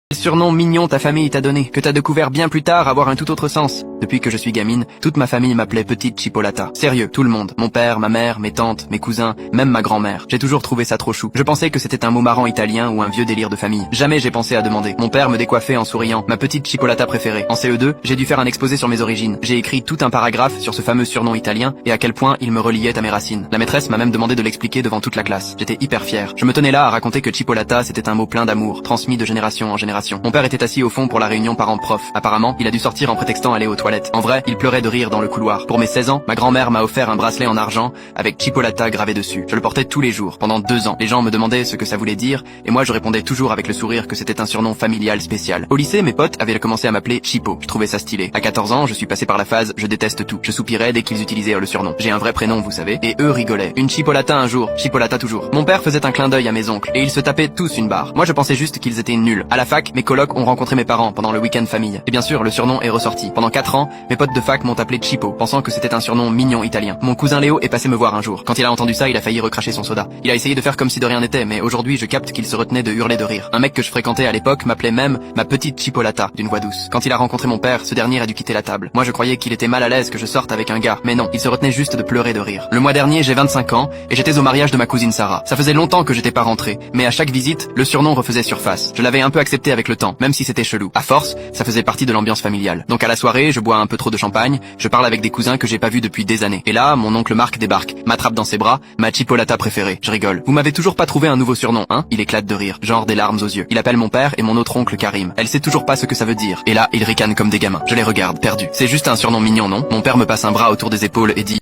Quel surnom mignon ta famille t'a donné, que t'as découvert bien plus tard avoir un tout autre sens. Depuis que je suis gamine, toute ma famille m'appelait Petite Chipolata. Sérieux, tout le monde. Mon père, ma mère, mes tantes, mes cousins, même ma grand-mère. J'ai toujours trouvé ça trop chou. Je pensais que c'était un mot marrant italien ou un vieux délire de famille. Jamais j'ai pensé à demander. Mon père me décoiffait en souriant. Ma petite Chipolata préférée. En CE2, j'ai dû faire un exposé sur mes origines. J'ai écrit tout un paragraphe sur ce fameux surnom italien et à quel point il me reliait à mes racines. La maîtresse m'a même demandé de l'expliquer devant toute la classe. J'étais hyper fier. Je me tenais là à raconter que Chipolata c'était un mot plein d'amour, transmis de génération en génération. Mon père était assis au fond pour la réunion parents-prof. Apparemment, il a dû sortir en prétextant aller aux toilettes. En vrai, il pleurait de rire dans le couloir. Pour mes 16 ans, ma grand-mère m'a offert un bracelet en argent avec Chipolata gravé dessus. Je le portais tous les jours, pendant 2 ans. Les gens me demandaient ce que ça voulait dire, et moi je répondais toujours avec le sourire que c'était un surnom familial spécial. Au lycée, mes potes avaient commencé à m'appeler Chipo. Je trouvais ça stylé. À 14 ans, je suis passé par la phase je déteste tout. Je soupirais dès qu'ils utilisaient le surnom. J'ai un vrai prénom, vous savez, et eux rigolaient. Une Chipolata un jour, Chipolata toujours. Mon père faisait un clin d'œil à mes oncles, et ils se tapaient tous une barre. Moi je pensais juste qu'ils étaient nuls. À la fac, mes colocs ont rencontré mes parents pendant le week-end famille. Et bien sûr, le surnom est ressorti. Pendant 4 ans, mes potes de fac m'ont appelé Chipo, pensant que c'était un surnom mignon italien. Mon cousin Léo est passé me voir un jour. Quand il a entendu ça, il a failli recracher son soda. Il a essayé de faire comme si de rien n'était, mais aujourd'hui, je capte qu'il se retenait de hurler de rire. Un mec que je fréquentais à l'époque m'appelait même ma petite Chipolata, d'une voix douce. Quand il a rencontré mon père, ce dernier a dû quitter la table. Moi, je croyais qu'il était mal à l'aise que je sorte avec un gars, mais non, il se retenait juste de pleurer de rire. Le mois dernier, j'ai 25 ans, et j'étais au mariage de ma cousine Sarah. Ça faisait longtemps que j'étais pas rentré, mais à chaque visite, le surnom refaisait surface. Je l'avais un peu accepté avec le temps, même si c'était chelou. À force, ça faisait partie de l'ambiance familiale. Donc à la soirée, je bois un peu trop de champagne, je parle avec des cousins que j'ai pas vus depuis des années. Et là, mon oncle Marc débarque, m'attrape dans ses bras, ma Chipolata préférée. Je rigole. Vous m'avez toujours pas trouvé un nouveau surnom, hein? Il éclate de rire, genre des larmes aux yeux. Il appelle mon père et mon autre oncle Karim. Elle sait toujours pas ce que ça veut dire. Et là, ils ricanent comme des gamins. Je les regarde, perdus. C'est juste un surnom mignon, non? Mon père me passe un bras autour des épaules et dit